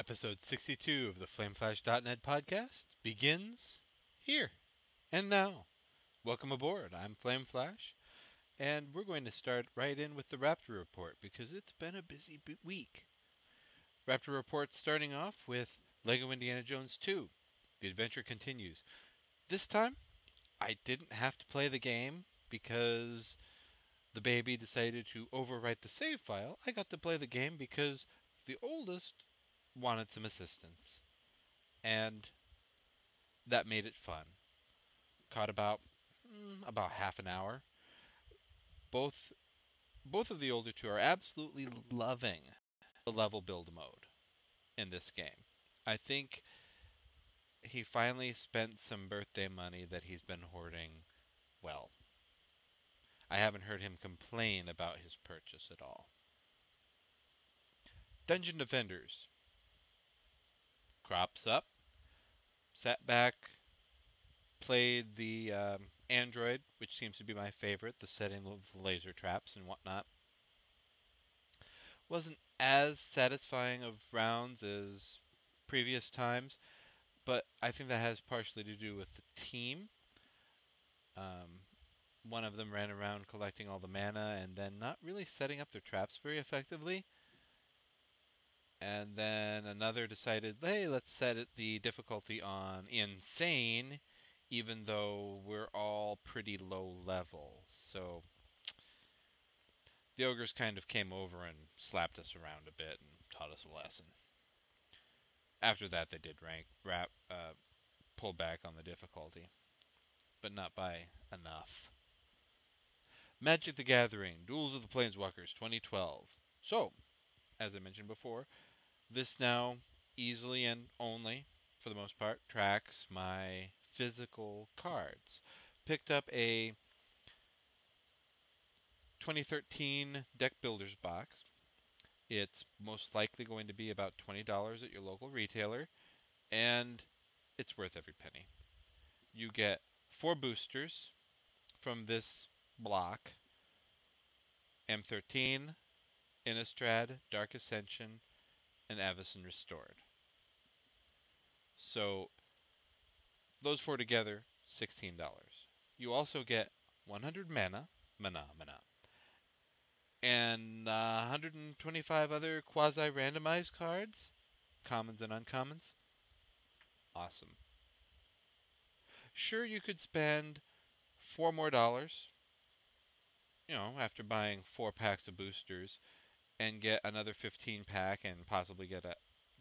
Episode 62 of the FlameFlash.net podcast begins here and now. Welcome aboard. I'm FlameFlash, and we're going to start right in with the Raptor Report because it's been a busy week. Raptor Report starting off with LEGO Indiana Jones 2. The adventure continues. This time, I didn't have to play the game because the baby decided to overwrite the save file. I got to play the game because the oldest wanted some assistance, and that made it fun. Caught about half an hour. Both of the older two are absolutely loving the level build mode in this game. I think he finally spent some birthday money that he's been hoarding well. I haven't heard him complain about his purchase at all. Dungeon Defenders. Crops up. Sat back. Played the Android, which seems to be my favorite. The setting of the laser traps and whatnot. Wasn't as satisfying of rounds as previous times, but I think that has partially to do with the team. One of them ran around collecting all the mana and then not really setting up their traps very effectively. And then another decided, hey, let's set the difficulty on insane, even though we're all pretty low level. So the ogres kind of came over and slapped us around a bit and taught us a lesson. After that, they did pull back on the difficulty, but not by enough. Magic the Gathering, Duels of the Planeswalkers 2012. So, as I mentioned before, this now easily and only, for the most part, tracks my physical cards. Picked up a 2013 Deck Builders box. It's most likely going to be about $20 at your local retailer, and it's worth every penny. You get 4 boosters from this block: M13, Innistrad, Dark Ascension, and Avacyn Restored. So those 4 together, $16. You also get 100 mana, and 125 other quasi-randomized cards, commons and uncommons. Awesome. Sure, you could spend $4 more, after buying 4 packs of boosters, and get another 15 pack and possibly get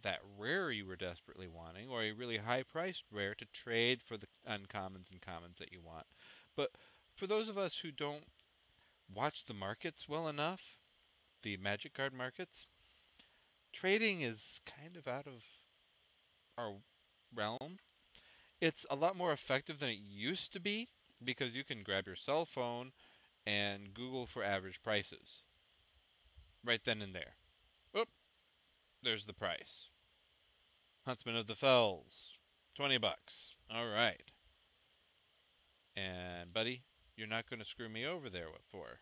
that rare you were desperately wanting, or a really high-priced rare to trade for the uncommons and commons that you want. But for those of us who don't watch the markets well enough, the Magic card markets, trading is kind of out of our realm. It's a lot more effective than it used to be, because you can grab your cell phone and Google for average prices right then and there. Oop, there's the price. Huntsman of the Fells, $20. All right. And buddy, you're not going to screw me over there. What for?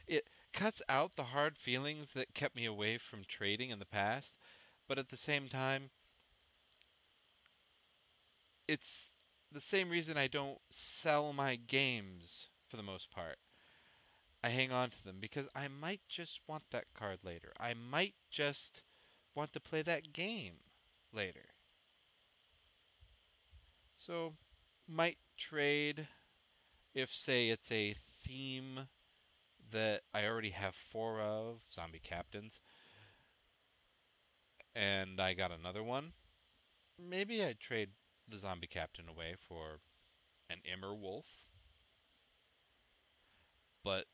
It cuts out the hard feelings that kept me away from trading in the past, but at the same time, it's the same reason I don't sell my games for the most part. I hang on to them because I might just want that card later. I might just want to play that game later. So, might trade if, say, it's a theme that I already have 4 of, zombie captains, and I got another one. Maybe I'd trade the zombie captain away for an Immer wolf. But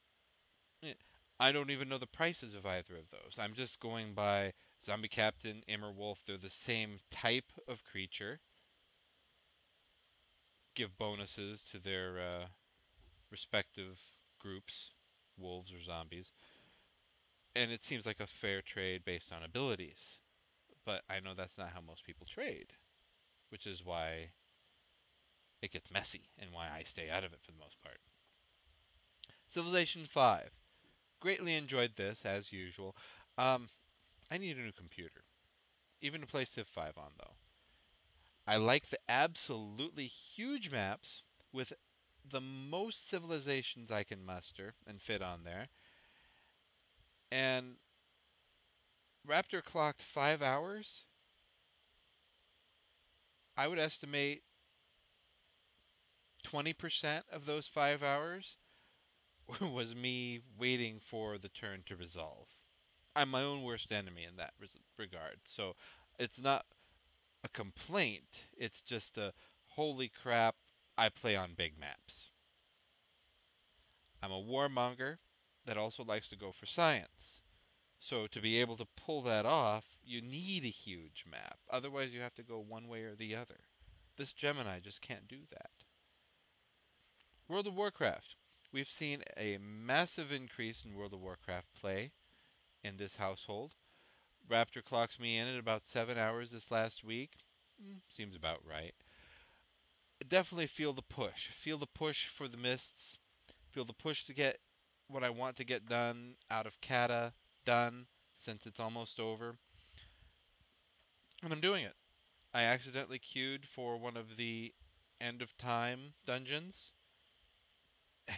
I don't even know the prices of either of those. I'm just going by zombie captain, Immer wolf. They're the same type of creature. Give bonuses to their respective groups, wolves or zombies. And it seems like a fair trade based on abilities. But I know that's not how most people trade, which is why it gets messy and why I stay out of it for the most part. Civilization 5. Greatly enjoyed this, as usual. I need a new computer. even to play Civ 5 on, though. I like the absolutely huge maps with the most civilizations I can muster and fit on there. And Raptor clocked 5 hours. I would estimate 20% of those 5 hours was me waiting for the turn to resolve. I'm my own worst enemy in that regard. So it's not a complaint. It's just a holy crap, I play on big maps. I'm a warmonger that also likes to go for science. So to be able to pull that off, you need a huge map. Otherwise, you have to go one way or the other. This Gemini just can't do that. World of Warcraft. We've seen a massive increase in World of Warcraft play in this household. Raptor clocks me in at about 7 hours this last week. Seems about right. Definitely feel the push. Feel the push for the mists. Feel the push to get what I want to get done out of Kata done, since it's almost over. And I'm doing it. I accidentally queued for one of the end of time dungeons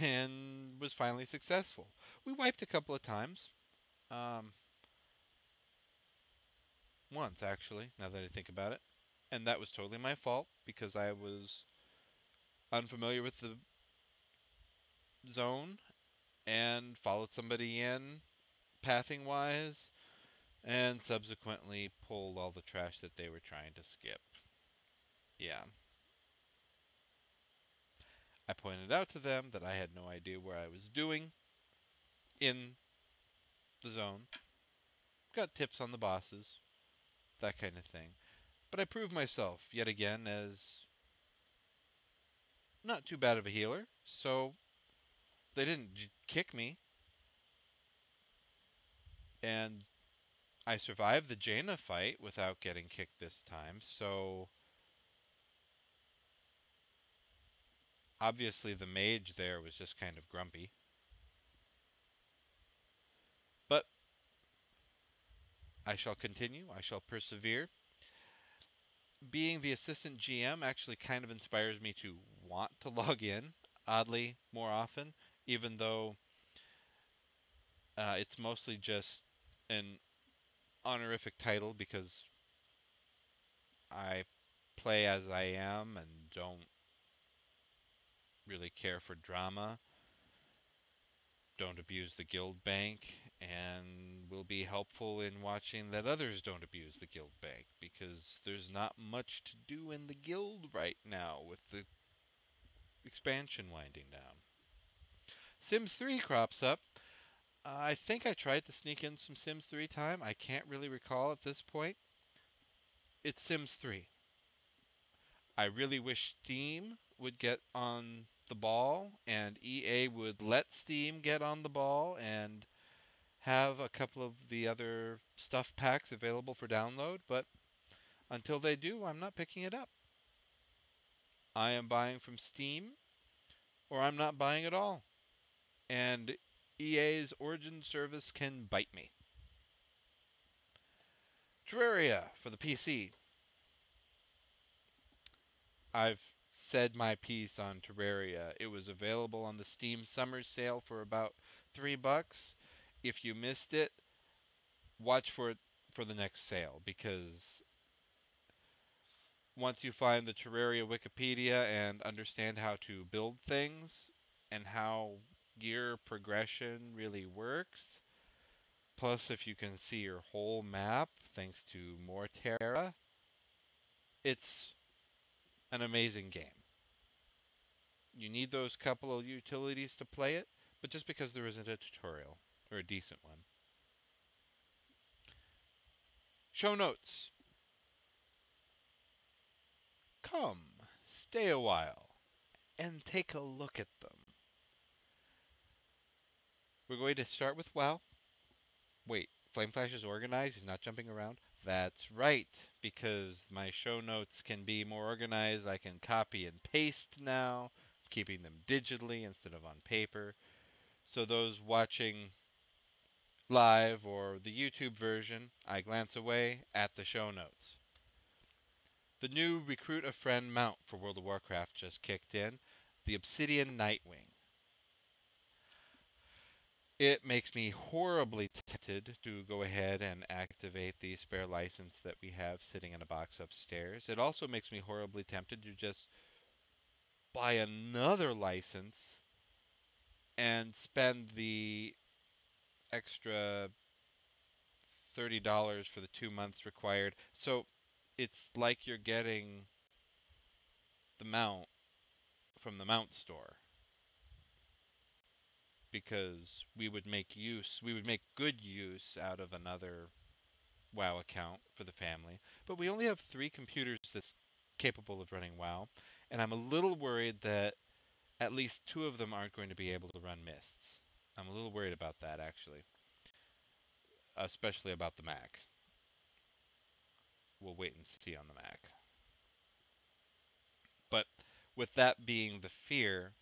and was finally successful. We wiped a couple of times. Once, actually, now that I think about it. And that was totally my fault because I was unfamiliar with the zone and followed somebody in pathing wise and subsequently pulled all the trash that they were trying to skip. Yeah. I pointed out to them that I had no idea where I was doing in the zone. Got tips on the bosses, that kind of thing. But I proved myself yet again as not too bad of a healer, so they didn't kick me. And I survived the Jaina fight without getting kicked this time, so obviously the mage there was just kind of grumpy. But I shall continue, I shall persevere. Being the assistant GM actually kind of inspires me to want to log in, oddly, more often, even though it's mostly just an honorific title because I play as I am and don't really care for drama, don't abuse the guild bank, and will be helpful in watching that others don't abuse the guild bank, because there's not much to do in the guild right now with the expansion winding down. Sims 3 crops up. I think I tried to sneak in some Sims 3 time. I can't really recall at this point. It's Sims 3. I really wish Steam would get on the ball and EA would let Steam get on the ball and have a couple of the other stuff packs available for download, but until they do, I'm not picking it up. I am buying from Steam, or I'm not buying at all. And EA's Origin service can bite me. Terraria for the PC. I've said my piece on Terraria. It was available on the Steam Summer Sale for about $3. If you missed it, watch for it for the next sale, because once you find the Terraria Wikipedia and understand how to build things and how gear progression really works, plus if you can see your whole map thanks to more Terra, it's an amazing game. You need those couple of utilities to play it, but just because there isn't a tutorial, or a decent one. Show notes. Come, stay a while, and take a look at them. We're going to start with WoW. Wait, Flameflash is organized? He's not jumping around? That's right, because my show notes can be more organized. I can copy and paste now, keeping them digitally instead of on paper. So those watching live or the YouTube version, I glance away at the show notes. The new Recruit a Friend mount for World of Warcraft just kicked in, the Obsidian Nightwing. It makes me horribly tempted to go ahead and activate the spare license that we have sitting in a box upstairs. It also makes me horribly tempted to just buy another license and spend the extra $30 for the 2 months required. So it's like you're getting the mount from the mount store, because we would make good use out of another WoW account for the family. But we only have 3 computers that's capable of running WoW, and I'm a little worried that at least 2 of them aren't going to be able to run Mists. I'm a little worried about that, actually, especially about the Mac. We'll wait and see on the Mac. But with that being the fear,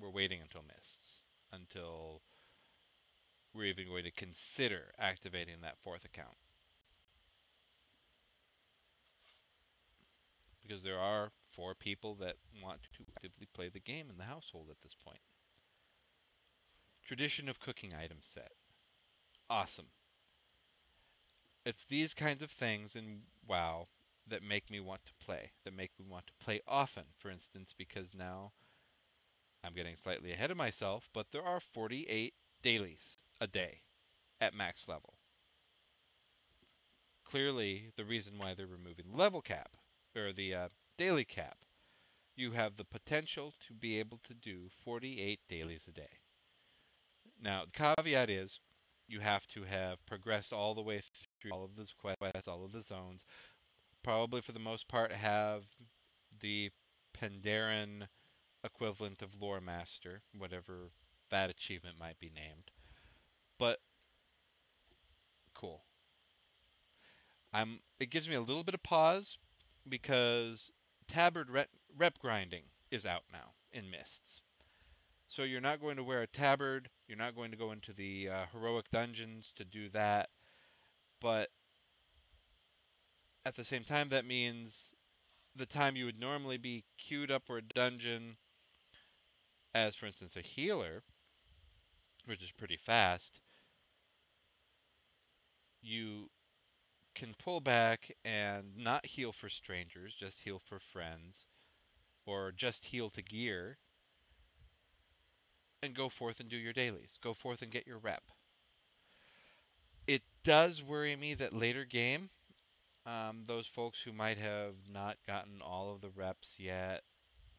we're waiting until Mists, until we're even going to consider activating that 4th account. Because there are 4 people that want to actively play the game in the household at this point. Tradition of cooking item set. Awesome. It's these kinds of things in WoW that make me want to play, that make me want to play often, for instance, because now I'm getting slightly ahead of myself, but there are 48 dailies a day at max level. Clearly, the reason why they're removing the level cap, or the daily cap, you have the potential to be able to do 48 dailies a day. Now, the caveat is you have to have progressed all the way through all of those quests, all of the zones. Probably for the most part have the Pandaren equivalent of Lore Master, whatever that achievement might be named. But cool. It gives me a little bit of pause because tabard rep grinding is out now in Mists. So you're not going to wear a tabard, you're not going to go into the heroic dungeons to do that, but at the same time that means the time you would normally be queued up for a dungeon as, for instance, a healer, which is pretty fast, you can pull back and not heal for strangers, just heal for friends, or just heal to gear, and go forth and do your dailies. Go forth and get your rep. It does worry me that later game, those folks who might have not gotten all of the reps yet,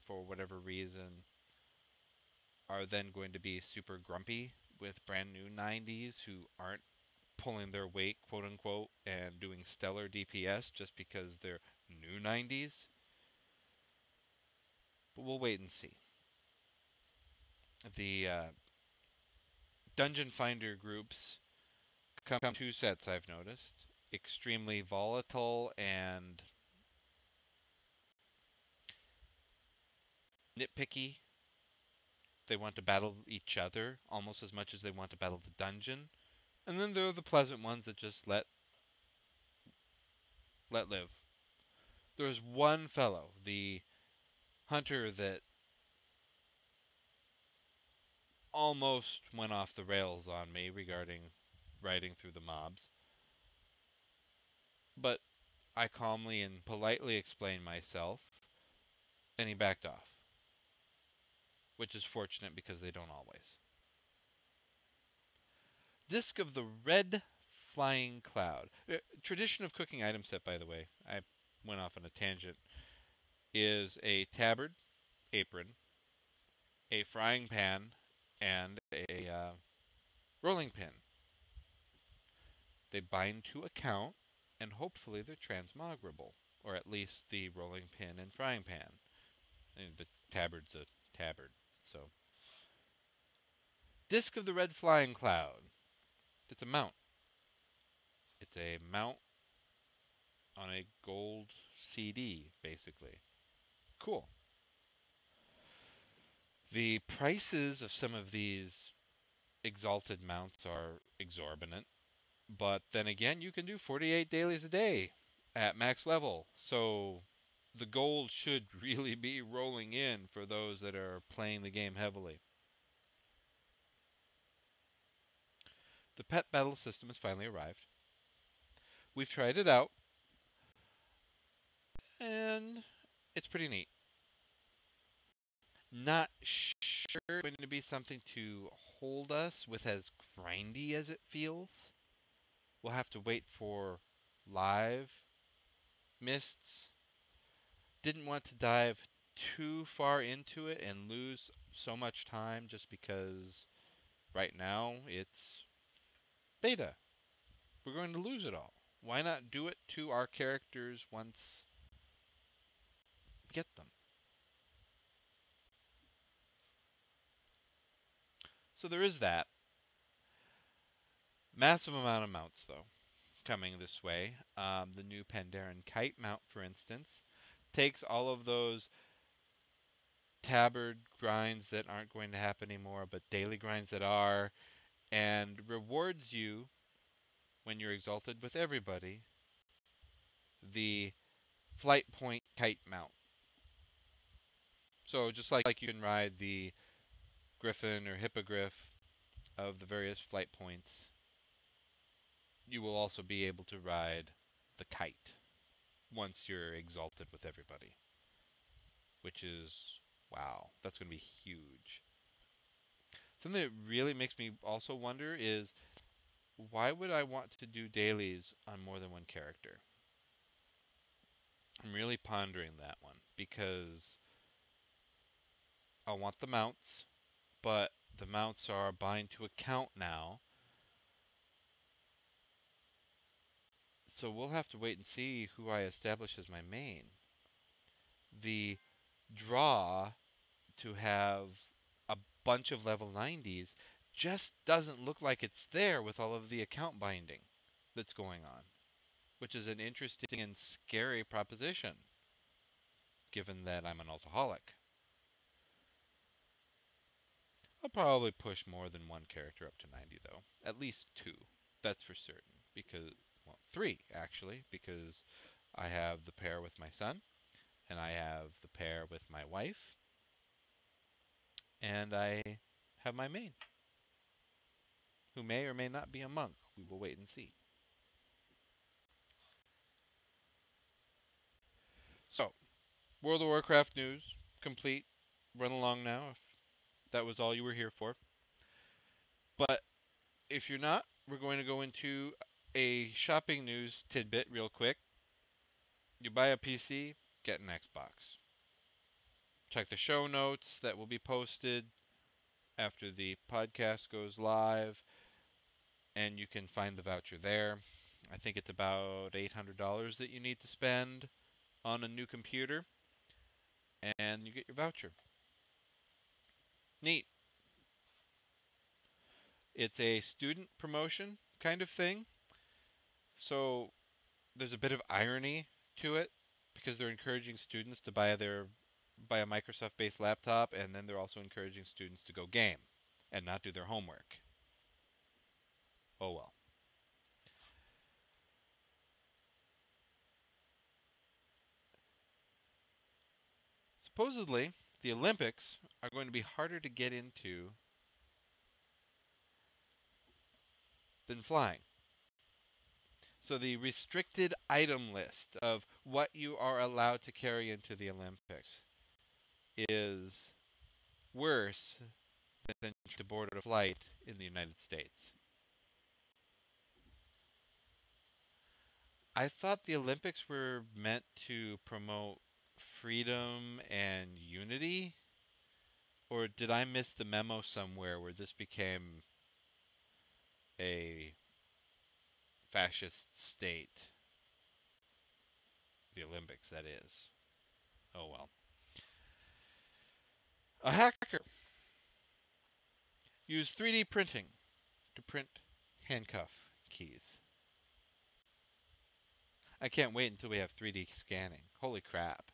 for whatever reason, are then going to be super grumpy with brand new 90s who aren't pulling their weight, quote unquote, and doing stellar DPS just because they're new 90s. But we'll wait and see. The Dungeon Finder groups come in 2 sets, I've noticed. Extremely volatile and nitpicky. They want to battle each other almost as much as they want to battle the dungeon. And then there are the pleasant ones that just let live. There's one fellow, the hunter, that almost went off the rails on me regarding riding through the mobs. But I calmly and politely explained myself, and he backed off. Which is fortunate because they don't always. Disc of the Red Flying Cloud. Tradition of cooking item set, by the way, I went off on a tangent, is a tabard, apron, a frying pan, and a rolling pin. They bind to account, and hopefully they're transmograble, or at least the rolling pin and frying pan. And the tabard's a tabard, so. Disc of the Red Flying Cloud. It's a mount. It's a mount on a gold CD, basically. Cool. The prices of some of these exalted mounts are exorbitant. But then again, you can do 48 dailies a day at max level. So the gold should really be rolling in for those that are playing the game heavily. The pet battle system has finally arrived. We've tried it out, and it's pretty neat. Not sure it's going to be something to hold us with as grindy as it feels. We'll have to wait for live mists. Didn't want to dive too far into it and lose so much time just because right now it's beta. We're going to lose it all. Why not do it to our characters once we get them? So there is that. Massive amount of mounts, though, coming this way. The new Pandaren Kite mount, for instance, takes all of those tabard grinds that aren't going to happen anymore, but daily grinds that are, and rewards you when you're exalted with everybody the flight point kite mount. So just like you can ride the griffin or hippogriff of the various flight points, you will also be able to ride the kite once you're exalted with everybody, which is, wow, that's going to be huge. Something that really makes me also wonder is, why would I want to do dailies on more than one character? I'm really pondering that one because I want the mounts, but the mounts are bind to account now. So we'll have to wait and see who I establish as my main. The draw to have a bunch of level 90s just doesn't look like it's there with all of the account binding that's going on, which is an interesting and scary proposition, given that I'm an alcoholic. I'll probably push more than one character up to 90, though. At least two. That's for certain. Because, well, three, actually. Because I have the pair with my son, and I have the pair with my wife, and I have my main, who may or may not be a monk. We will wait and see. So, World of Warcraft news, complete. Run along now if that was all you were here for. But if you're not, we're going to go into a shopping news tidbit real quick. You buy a PC, get an Xbox. Check the show notes that will be posted after the podcast goes live, and you can find the voucher there. I think it's about $800 that you need to spend on a new computer, and you get your voucher. Neat. It's a student promotion kind of thing, so there's a bit of irony to it because they're encouraging students to buy a Microsoft-based laptop, and then they're also encouraging students to go game and not do their homework. Oh well. Supposedly, the Olympics are going to be harder to get into than flying. So the restricted item list of what you are allowed to carry into the Olympics is worse than to board a flight in the United States. I thought the Olympics were meant to promote freedom and unity, or did I miss the memo somewhere where this became a fascist state? The Olympics, that is. Oh well. A hacker used 3D printing to print handcuff keys. I can't wait until we have 3D scanning. Holy crap.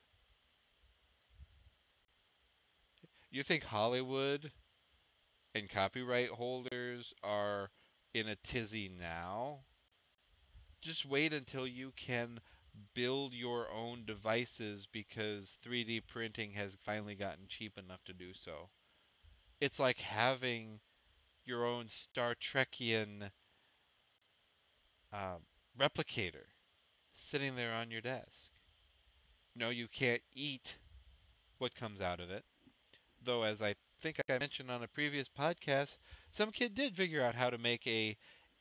You think Hollywood and copyright holders are in a tizzy now just wait until you can build your own devices, because 3D printing has finally gotten cheap enough to do so. It's like having your own Star Trekian uh, replicator sitting there on your desk. No, you can't eat what comes out of it. Though, as I think I mentioned on a previous podcast, some kid did figure out how to make a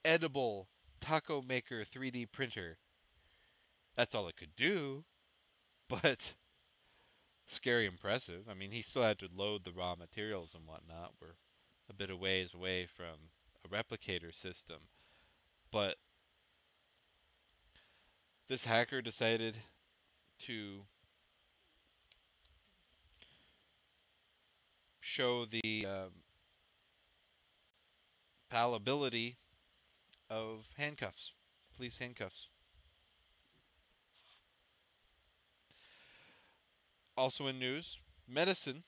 edible taco maker 3D printer. That's all it could do, but scary impressive. I mean, he still had to load the raw materials and whatnot. We're a bit of ways away from a replicator system. But this hacker decided to show the fallibility of handcuffs, police handcuffs. Also in news, medicine,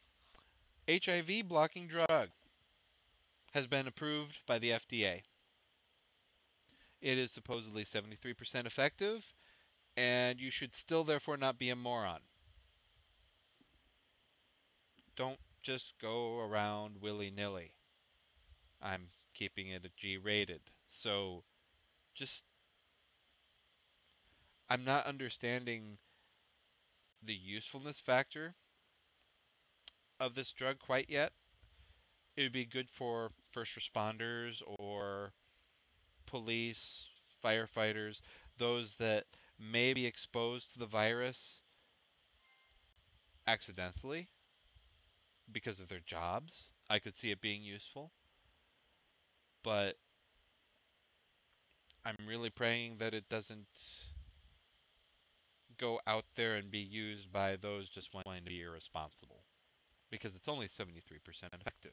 HIV blocking drug has been approved by the FDA. It is supposedly 73% effective, and you should still therefore not be a moron. Don't just go around willy-nilly. I'm keeping it a G-rated. So, I'm not understanding the usefulness factor of this drug quite yet. It would be good for first responders or police, firefighters, those that may be exposed to the virus accidentally because of their jobs. I could see it being useful. But I'm really praying that it doesn't go out there and be used by those just wanting to be irresponsible, because it's only 73% effective.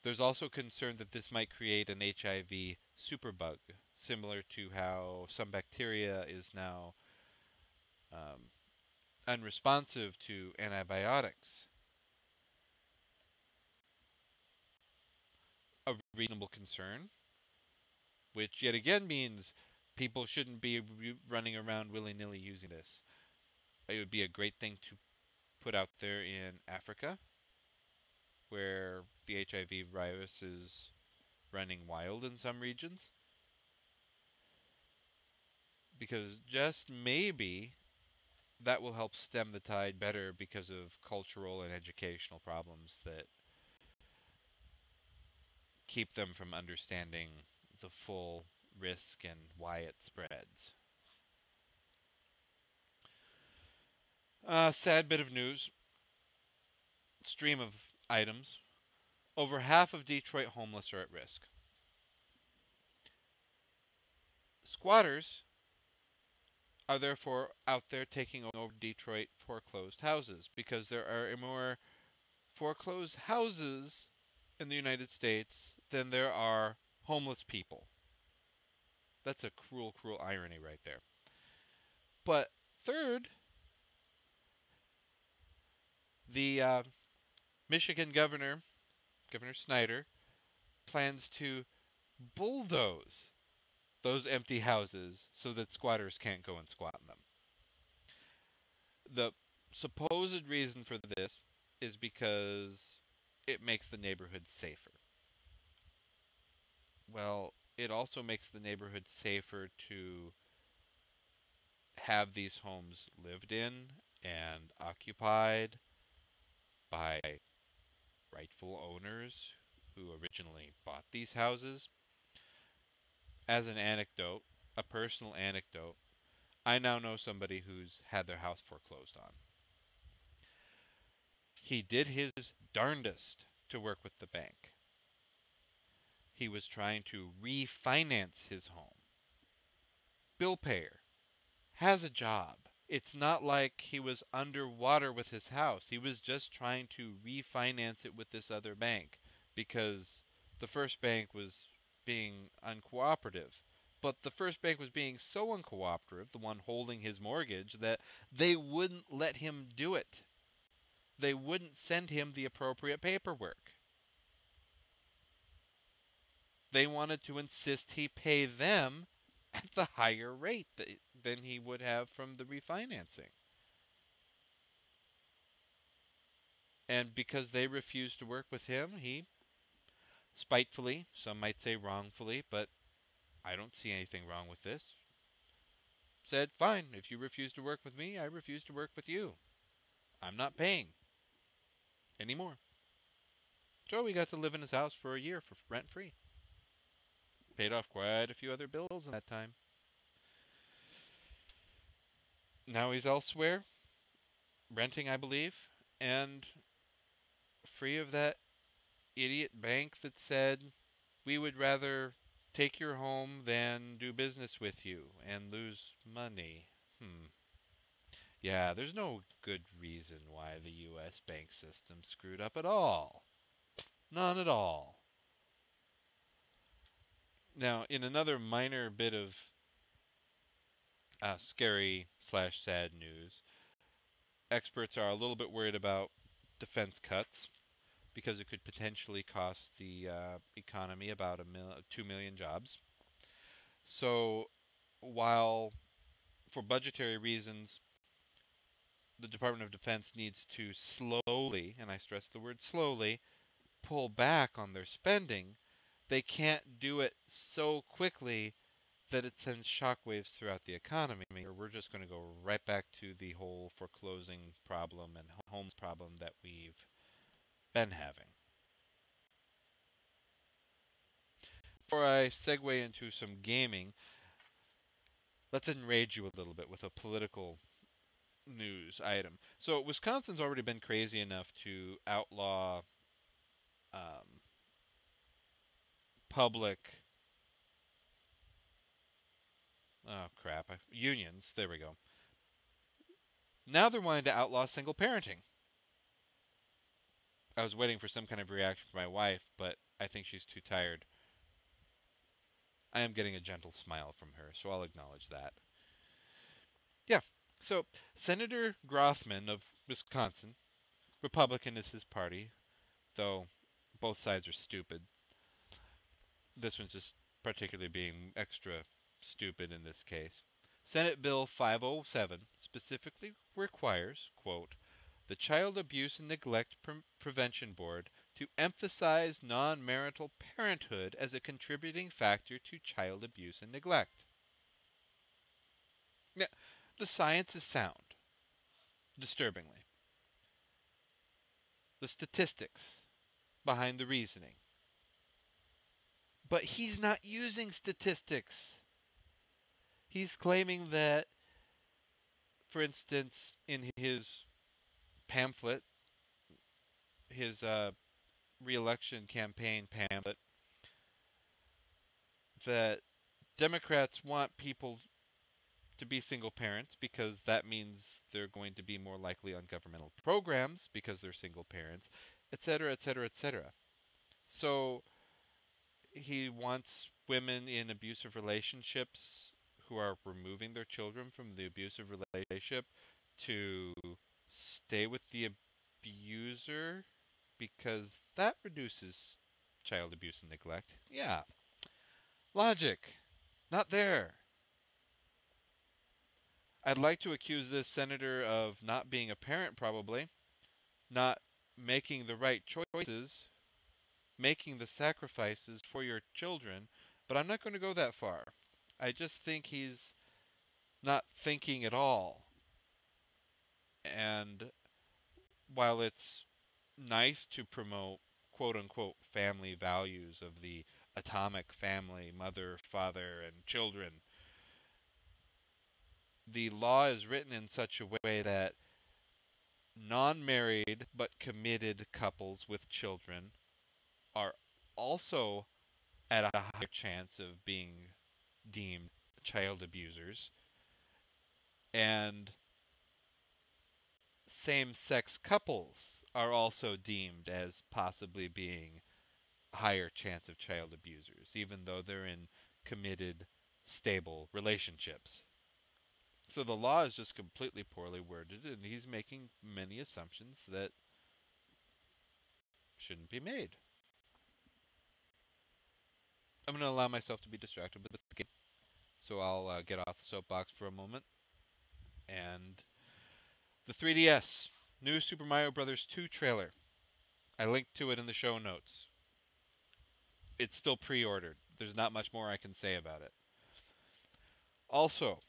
There's also concern that this might create an HIV superbug, similar to how some bacteria is now unresponsive to antibiotics. A reasonable concern, which yet again means people shouldn't be running around willy-nilly using this. It would be a great thing to put out there in Africa, where the HIV virus is running wild in some regions. Because just maybe that will help stem the tide better because of cultural and educational problems that keep them from understanding the full risk and why it spreads. Sad bit of news. Stream of items. Over half of Detroit homeless are at risk. Squatters are therefore out there taking over Detroit foreclosed houses, because there are more foreclosed houses in the United States than there are homeless people. That's a cruel, cruel irony right there. But third, the Michigan Governor Snyder, plans to bulldoze those empty houses so that squatters can't go and squat in them. The supposed reason for this is because it makes the neighborhood safer. Well, it also makes the neighborhood safer to have these homes lived in and occupied by rightful owners who originally bought these houses. As an anecdote, a personal anecdote, I now know somebody who's had their house foreclosed on. He did his darndest to work with the bank. He was trying to refinance his home. Bill payer, has a job. It's not like he was underwater with his house. He was just trying to refinance it with this other bank, because the first bank was being uncooperative. But the first bank was being so uncooperative, the one holding his mortgage, that they wouldn't let him do it. They wouldn't send him the appropriate paperwork. They wanted to insist he pay them at the higher rate than he would have from the refinancing. And because they refused to work with him, he spitefully, some might say wrongfully, but I don't see anything wrong with this, said, fine, if you refuse to work with me, I refuse to work with you. I'm not paying anymore. So we got to live in his house for a year for rent free. Paid off quite a few other bills in that time. Now he's elsewhere, renting, I believe, and free of that idiot bank that said, we would rather take your home than do business with you and lose money. Yeah, there's no good reason why the U.S. bank system screwed up at all. None at all. Now, in another minor bit of scary/sad news, experts are a little bit worried about defense cuts because it could potentially cost the economy about 2 million jobs. So, while for budgetary reasons, the Department of Defense needs to slowly, and I stress the word slowly, pull back on their spending, they can't do it so quickly that it sends shockwaves throughout the economy, or we're just going to go right back to the whole foreclosing problem and homes problem that we've been having. Before I segue into some gaming, let's enrage you a little bit with a political news item. So Wisconsin's already been crazy enough to outlaw um, public, unions. There we go. Now they're wanting to outlaw single parenting. I was waiting for some kind of reaction from my wife, but I think she's too tired. I am getting a gentle smile from her, so I'll acknowledge that. Yeah, so Senator Grothman of Wisconsin, Republican is his party, though both sides are stupid. This one's just particularly being extra stupid in this case. Senate Bill 507 specifically requires, quote, the Child Abuse and Neglect Prevention Board to emphasize non-marital parenthood as a contributing factor to child abuse and neglect. Yeah, the science is sound, disturbingly. The statistics behind the reasoning. But he's not using statistics. He's claiming that, for instance, in his pamphlet, his re-election campaign pamphlet, that Democrats want people to be single parents because that means they're going to be more likely on governmental programs because they're single parents, etc., etc., etc. So he wants women in abusive relationships who are removing their children from the abusive relationship to stay with the abuser because that reduces child abuse and neglect. Yeah. Logic. Not there. I'd like to accuse this senator of not being a parent, probably, not making the right choices, making the sacrifices for your children, but I'm not going to go that far. I just think he's not thinking at all. And while it's nice to promote quote unquote family values of the atomic family, mother, father, and children, the law is written in such a way that non-married but committed couples with children are also at a higher chance of being deemed child abusers, and same-sex couples are also deemed as possibly being a higher chance of child abusers, even though they're in committed, stable relationships. So the law is just completely poorly worded, and he's making many assumptions that shouldn't be made. I'm going to allow myself to be distracted with the game. so I'll get off the soapbox for a moment. And the 3DS, new Super Mario Bros. 2 trailer. I linked to it in the show notes. It's still pre-ordered. There's not much more I can say about it. Also,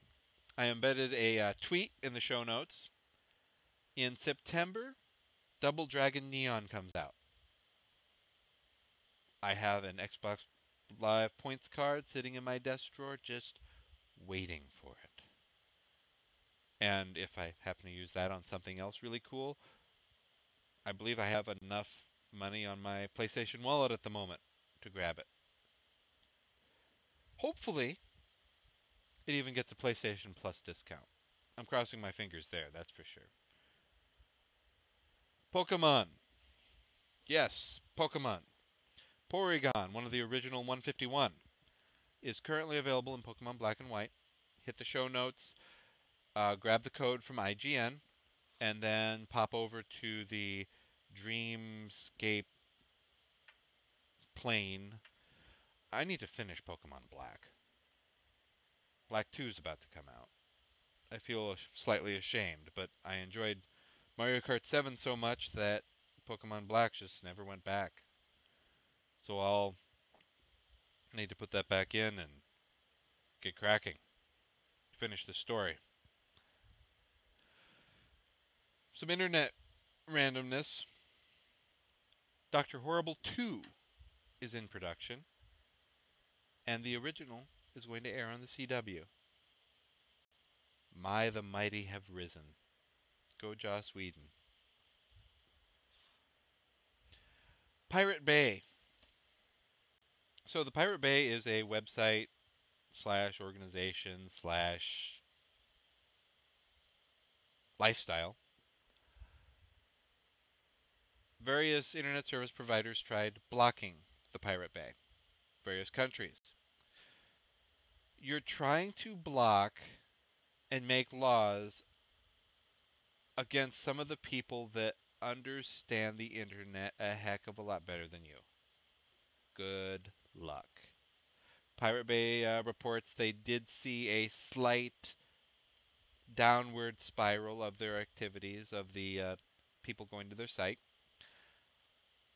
I embedded a tweet in the show notes. In September, Double Dragon Neon comes out. I have an Xbox Live points card sitting in my desk drawer just waiting for it. And if I happen to use that on something else really cool, I believe I have enough money on my PlayStation wallet at the moment to grab it. Hopefully, it even gets a PlayStation Plus discount. I'm crossing my fingers there, that's for sure. Pokemon. Yes, Pokemon. Porygon, one of the original 151, is currently available in Pokemon Black and White. Hit the show notes, grab the code from IGN, and then pop over to the Dreamscape plane. I need to finish Pokemon Black. Black 2 is about to come out. I feel slightly ashamed, but I enjoyed Mario Kart 7 so much that Pokemon Black just never went back. So I'll need to put that back in and get cracking. Finish the story. Some internet randomness. Dr. Horrible 2 is in production, and the original is going to air on the CW. My, the mighty have risen. Go Joss Whedon. Pirate Bay. So the Pirate Bay is a website / organization / lifestyle. Various internet service providers tried blocking the Pirate Bay. Various countries. You're trying to block and make laws against some of the people that understand the internet a heck of a lot better than you. Good luck. Pirate Bay reports they did see a slight downward spiral of their activities, of the people going to their site.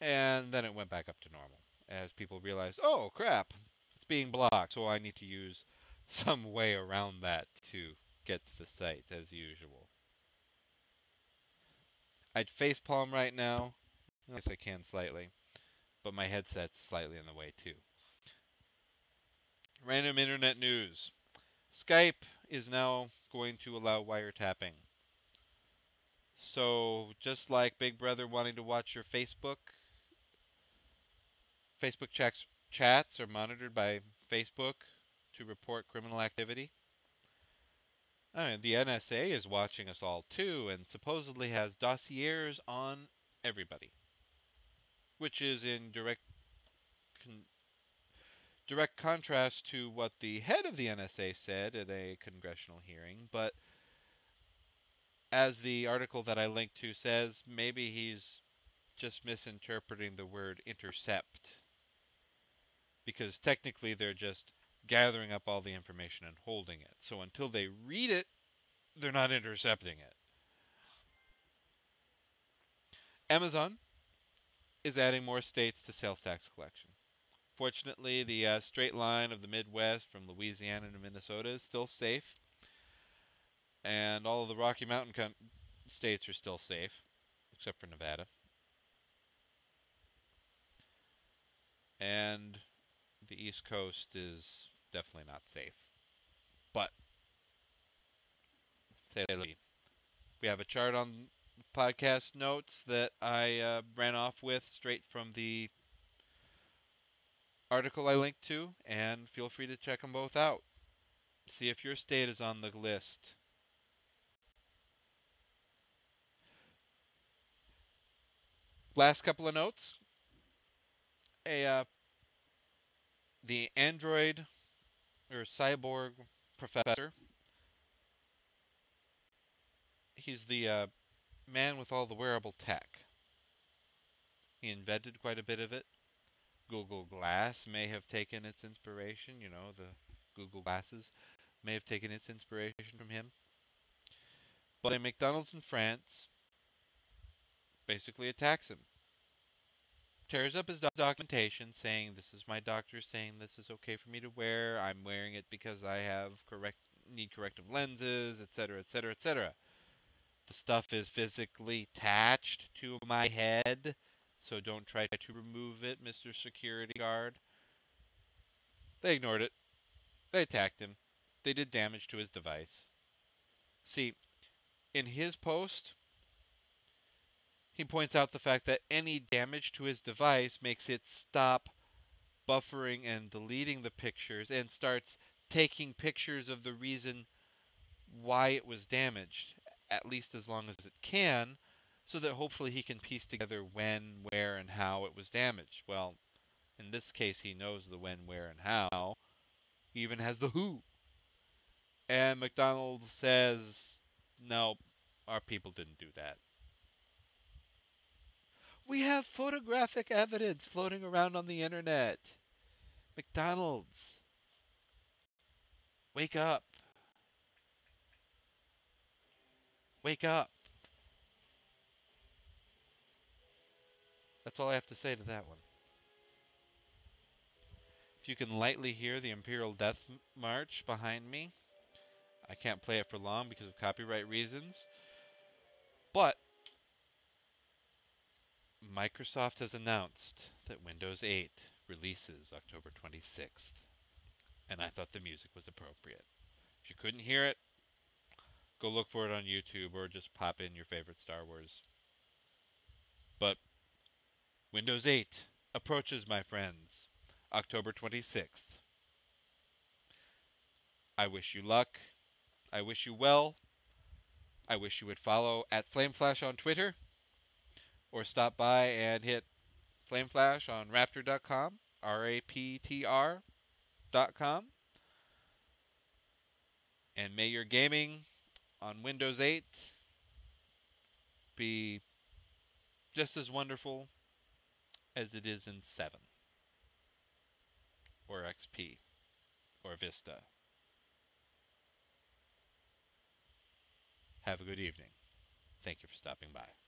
And then it went back up to normal as people realized, oh crap, it's being blocked, so I need to use some way around that to get to the site as usual. I'd facepalm right now. I guess I can slightly, but my headset's slightly in the way too. Random internet news. Skype is now going to allow wiretapping. So just like Big Brother wanting to watch your Facebook chats are monitored by Facebook to report criminal activity. The NSA is watching us all too, and supposedly has dossiers on everybody, which is in direct contrast to what the head of the NSA said at a congressional hearing. But as the article that I linked to says, maybe he's just misinterpreting the word intercept, because technically they're just gathering up all the information and holding it. So until they read it, they're not intercepting it. Amazon is adding more states to sales tax collection. Fortunately, the straight line of the Midwest from Louisiana to Minnesota is still safe. And all of the Rocky Mountain states are still safe, except for Nevada. And the East Coast is definitely not safe. But, we have a chart on podcast notes that I ran off with straight from the article I linked to, and feel free to check them both out. See if your state is on the list. Last couple of notes. The android or cyborg professor. He's the man with all the wearable tech. He invented quite a bit of it. Google Glass may have taken its inspiration, the Google Glasses. may have taken its inspiration from him. But a McDonald's in France basically attacks him. Tears up his documentation saying, this is my doctor saying this is okay for me to wear. I'm wearing it because I need corrective lenses, etc., etc., etc. The stuff is physically attached to my head, so don't try to remove it, Mr. Security Guard. They ignored it. They attacked him. They did damage to his device. See, in his post, he points out the fact that any damage to his device makes it stop buffering and deleting the pictures and starts taking pictures of the reason why it was damaged, at least as long as it can, so that hopefully he can piece together when, where, and how it was damaged. Well, in this case, he knows the when, where, and how. He even has the who. And McDonald's says, no, our people didn't do that. We have photographic evidence floating around on the internet. McDonald's, wake up. Wake up. That's all I have to say to that one. If you can lightly hear the Imperial Death March behind me, I can't play it for long because of copyright reasons. But Microsoft has announced that Windows 8 releases October 26th. And I thought the music was appropriate. If you couldn't hear it, go look for it on YouTube or just pop in your favorite Star Wars. But Windows 8 approaches, my friends, October 26th. I wish you luck. I wish you well. I wish you would follow at FlameFlash on Twitter or stop by and hit FlameFlash on Raptor.com, RAPTR.com. And may your gaming on Windows 8 be just as wonderful as it is in 7 or XP or Vista. Have a good evening. Thank you for stopping by.